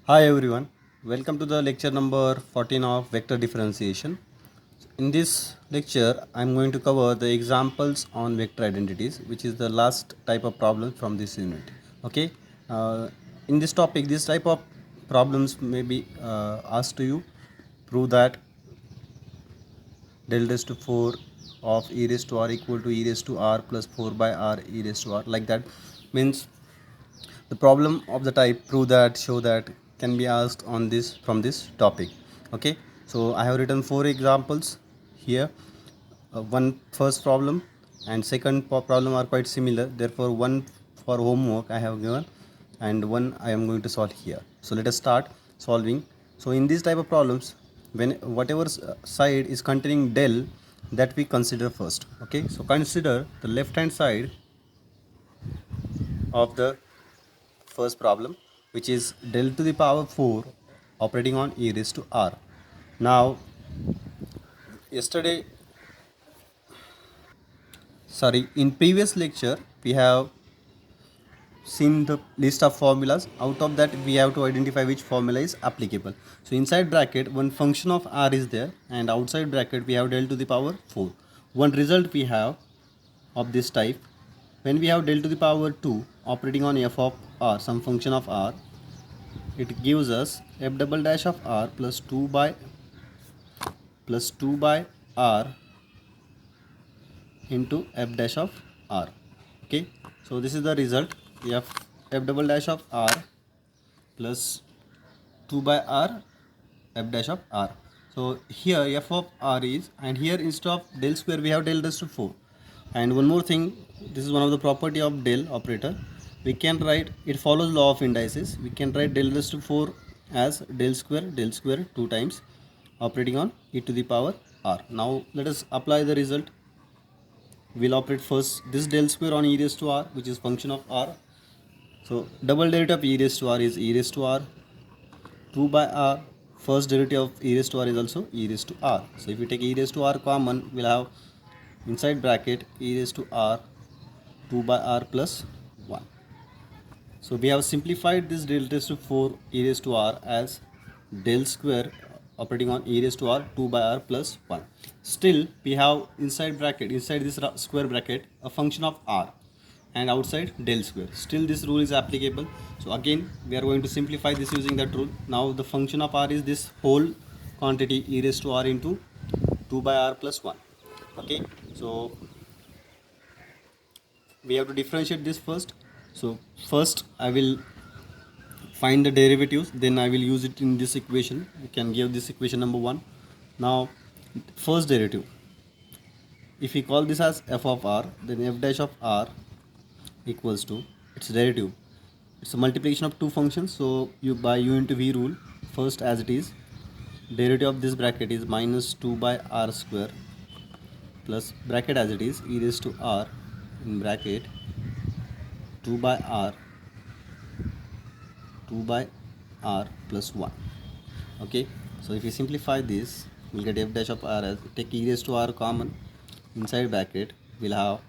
Hi everyone, welcome to the lecture number 14 of vector differentiation. In this lecture, I am going to cover the examples on vector identities, which is the last type of problem from this unit. Okay, in this topic, this type of problems may be asked to you. Prove that del raised to 4 of e raised to r equal to e raised to r plus 4 by r e raised to r, like that. Means the problem of the type prove that show that can be asked on this from this topic. Okay, so I have written four examples here. One first problem and second problem are quite similar, therefore one for homework I have given and one I am going to solve here. So let us start solving. So in these type of problems, when whatever side is containing del, that we consider first. Okay, so consider the left hand side of the first problem, which is del to the power 4 operating on e raised to r. Now, yesterday, in previous lecture, we have seen the list of formulas. Out of that, we have to identify which formula is applicable. So, inside bracket, one function of r is there, and outside bracket, we have del to the power 4. One result we have of this type, when we have del to the power 2 operating on f of r, some function of r, it gives us f double dash of r plus 2 by r into f dash of r. Okay, so this is the result, f double dash of r plus 2 by r f dash of r. So here f of r is, and here instead of del square we have del raised to 4. And one more thing, this is one of the property of del operator. We can write, it follows law of indices, we can write del raised to 4 as del square 2 times operating on e to the power r. Now let us apply the result. We'll operate first this del square on e raised to r, which is function of r. So double derivative of e raised to r is e raised to r. 2 by r, first derivative of e raised to r is also e raised to r. So if we take e raised to r common, we'll have inside bracket e raised to r 2 by r plus 1. So we have simplified this del raised to 4 e raised to r as del square operating on e raised to r 2 by r plus 1. Still we have inside bracket, inside this square bracket, a function of r, and outside del square. Still this rule is applicable. So again we are going to simplify this using that rule. Now the function of r is this whole quantity e raised to r into 2 by r plus 1. Okay, so we have to differentiate this first. So first I will find the derivatives, then I will use it in this equation. You can give this equation number 1. Now first derivative, if we call this as f of r, then f dash of r equals to its derivative. It's a multiplication of two functions, so you by u into v rule, first as it is, derivative of this bracket is minus 2 by r square plus bracket as it is e raised to r in bracket 2 by r plus 1. Okay, so if you simplify this, we'll get f dash of r as, take e raised to r common, inside bracket we'll have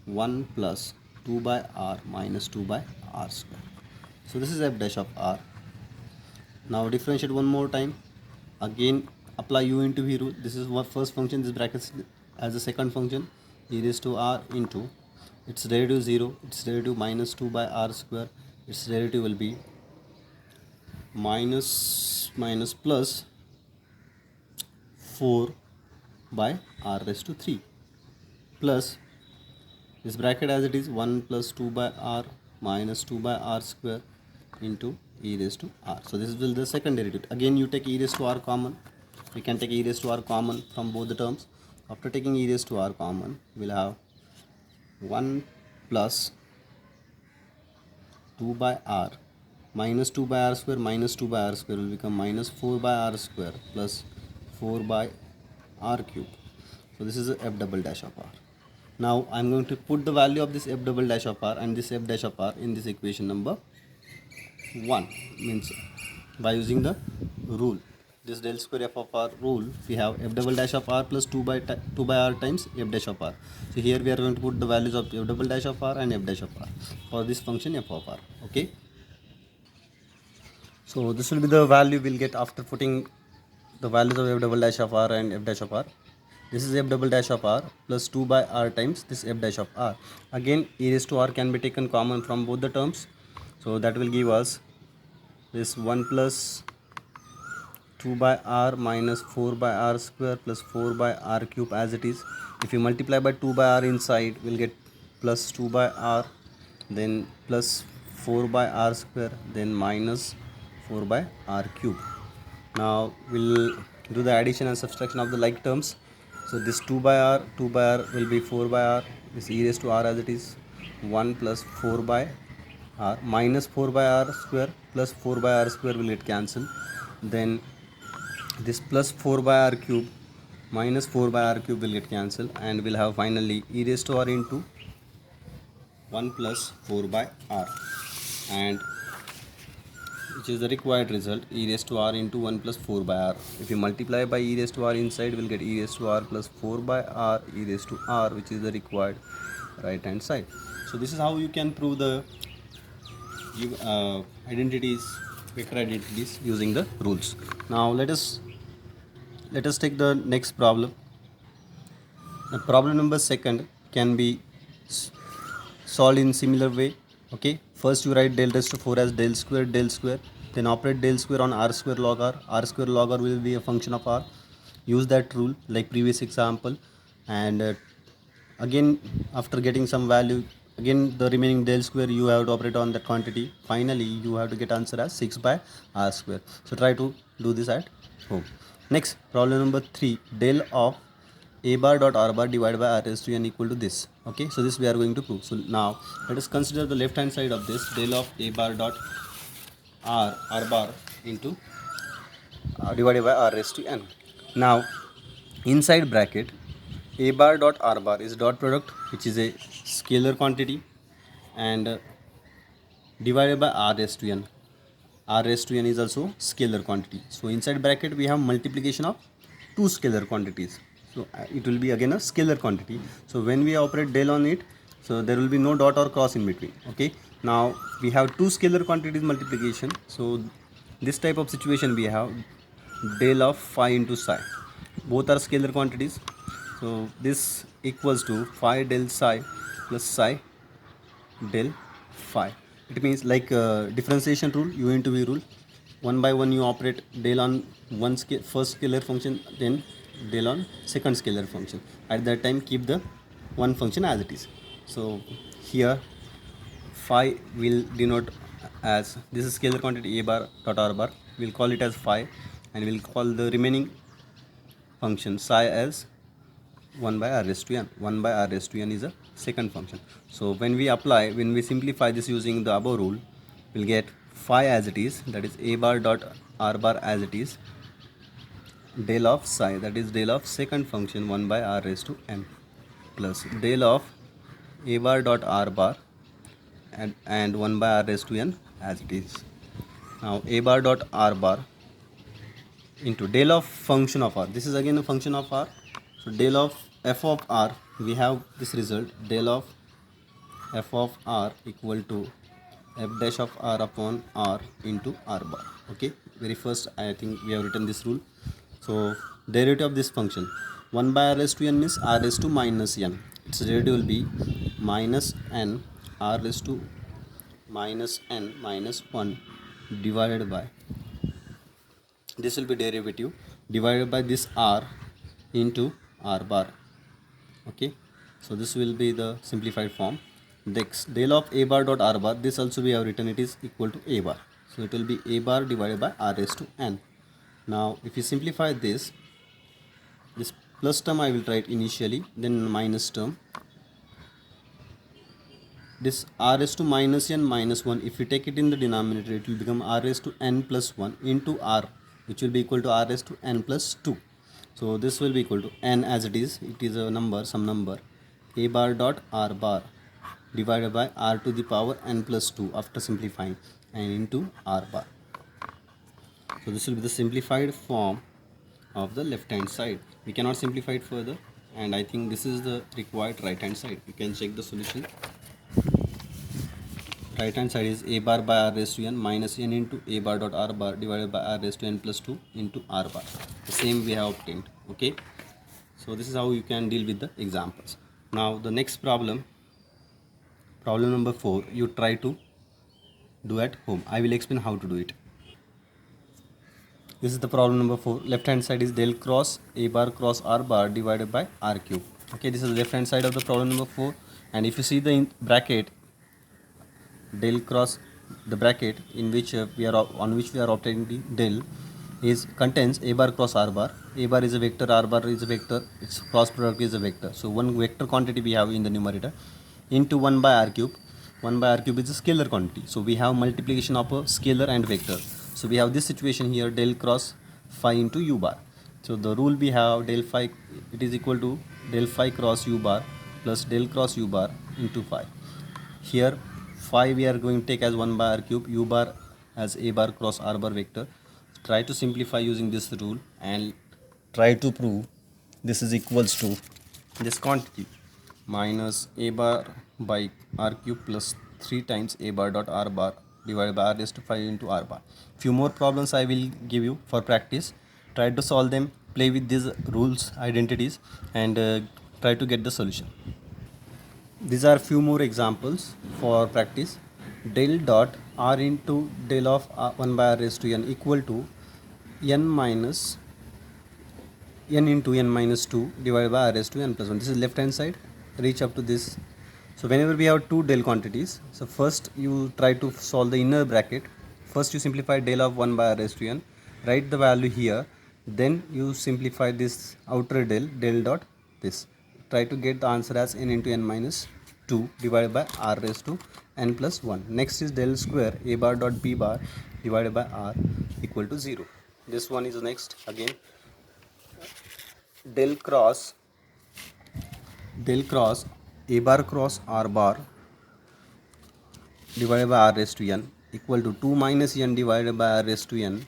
1 plus 2 by r minus 2 by r square. So this is f dash of r. Now differentiate one more time, again apply u into v rule. This is what first function, this bracket as the second function, e raised to r into its derivative 0, its derivative minus 2 by r square, its derivative will be minus plus 4 by r raised to 3 plus this bracket as it is 1 plus 2 by r minus 2 by r square into e raised to r. So this is the second derivative. Again you take e raised to r common. We can take e raised to r common from both the terms. After taking e raised to r common, we'll have 1 plus 2 by r minus 2 by r square minus 2 by r square will become minus 4 by r square plus 4 by r cube. So this is f double dash of r. Now I am going to put the value of this f double dash of r and this f dash of r in this equation number 1. Means by using the rule, this del square f of r rule, we have f double dash of r plus 2 by r times f dash of r. So here we are going to put the values of f double dash of r and f dash of r for this function f of r. Okay, So this will be the value we'll get after putting the values of f double dash of r and f dash of r. This is f double dash of r plus 2 by r times this f dash of r. Again, e raised to r can be taken common from both the terms. So that will give us this 1 plus 2 by r minus 4 by r square plus 4 by r cube as it is. If you multiply by 2 by r inside, we'll get plus 2 by r, then plus 4 by r square, then minus 4 by r cube. Now we'll do the addition and subtraction of the like terms. So this 2 by r will be 4 by r, this e raised to r as it is, 1 plus 4 by r minus 4 by r square plus 4 by r square will get cancelled. Then this plus 4 by r cube minus 4 by r cube will get cancelled, and we'll have finally e raised to r into 1 plus 4 by r, and which is the required result, e raised to r into 1 plus 4 by r. If you multiply by e raised to r inside, we'll get e raised to r plus 4 by r e raised to r, which is the required right hand side. So this is how you can prove the identities, vector identities, using the rules. Now let us take the next problem. The problem number second can be solved in similar way. Okay, first you write del raised to 4 as del square, then operate del square on r square log r. R square log r will be a function of r. Use that rule like previous example, and again after getting some value, again the remaining del square you have to operate on that quantity. Finally you have to get answer as 6 by r square. So try to do this at home. Next, problem number 3, del of a bar dot r bar divided by r raised to n equal to this. Okay, so this we are going to prove. So now let us consider the left hand side of this, del of a bar dot r bar into divided by r raised to n. Now inside bracket, a bar dot r bar is dot product, which is a scalar quantity, and divided by r raised to n. R raised to n is also scalar quantity. So inside bracket we have multiplication of two scalar quantities. So it will be again a scalar quantity. So when we operate del on it, so there will be no dot or cross in between. Okay. Now we have two scalar quantities multiplication. So this type of situation we have del of phi into psi. Both are scalar quantities. So this equals to phi del psi plus psi del phi. It means like differentiation rule, u into v rule. One by one you operate del on first scalar function, then del on second scalar function. At that time keep the one function as it is. So here phi will denote as, this is scalar quantity a bar dot r bar. We'll call it as phi, and we'll call the remaining function psi as 1 by r raised to n. 1 by r raised to n is a second function. So when we simplify this using the above rule, we'll get phi as it is, that is a bar dot r bar as it is, del of psi, that is del of second function 1 by r raised to n, plus del of a bar dot r bar and 1 by r raised to n as it is. Now a bar dot r bar into del of function of r. This is again a function of r. So del of f of r, we have this result, del of f of r equal to f dash of r upon r into r bar. Okay, very first I think we have written this rule. So derivative of this function 1 by r raised to n means r raised to minus n. Its derivative will be minus n r raised to minus n minus 1 divided by, this will be derivative divided by this r into r bar. Okay, so this will be the simplified form. Next, del of a bar dot r bar, this also we have written, it is equal to a bar. So it will be a bar divided by r raised to n. Now if you simplify this plus term I will write initially, then minus term. This r raised to minus n minus 1, if you take it in the denominator, it will become r raised to n plus 1 into r, which will be equal to r raised to n plus 2. So this will be equal to n as it is a number, some number, a bar dot r bar divided by r to the power n plus 2 after simplifying, and into r bar. So this will be the simplified form of the left hand side. We cannot simplify it further, and I think this is the required right hand side. You can check the solution. right hand side is a bar by r raised to n minus n into a bar dot r bar divided by r raised to n plus 2 into r bar. The same we have obtained. Okay, so this is how you can deal with the examples. Now the next problem number 4, you try to do at home. I will explain how to do it. This is the problem number 4. Left hand side is del cross a bar cross r bar divided by r cube. Okay, this is the left hand side of the problem number 4. And if you see the bracket, del cross, the bracket in which we are obtaining the del is contains a bar cross r bar. A bar is a vector, r bar is a vector, its cross product is a vector. So one vector quantity we have in the numerator into 1 by r cube. 1 by r cube is a scalar quantity. So we have multiplication of a scalar and vector. So we have this situation here, del cross phi into u bar. So the rule we have, del phi, it is equal to del phi cross u bar plus del cross u bar into phi. Here phi we are going to take as 1 by r cube, u bar as a bar cross r bar vector. Try to simplify using this rule and try to prove this is equals to this quantity minus a bar by r cube plus 3 times a bar dot r bar divided by r raised to 5 into r bar. Few more problems I will give you for practice. Try to solve them, play with these rules, identities, and try to get the solution. These are few more examples for practice. Del dot r into del of 1 by r raised to n equal to n minus n into n minus 2 divided by r raised to n plus 1. This is left hand side. Reach up to this. So whenever we have two del quantities, so first you try to solve the inner bracket. First you simplify del of 1 by r raised to n. Write the value here. Then you simplify this outer del dot this. Try to get the answer as n into n minus 2 divided by r raised to n plus 1. Next is del square a bar dot b bar divided by r equal to 0. This one is next. Again, del cross a bar cross r bar divided by r raised to n equal to 2 minus n divided by r raised to n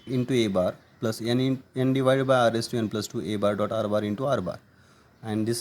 into a bar plus n divided by r raised to n plus 2 a bar dot r bar into r bar. And this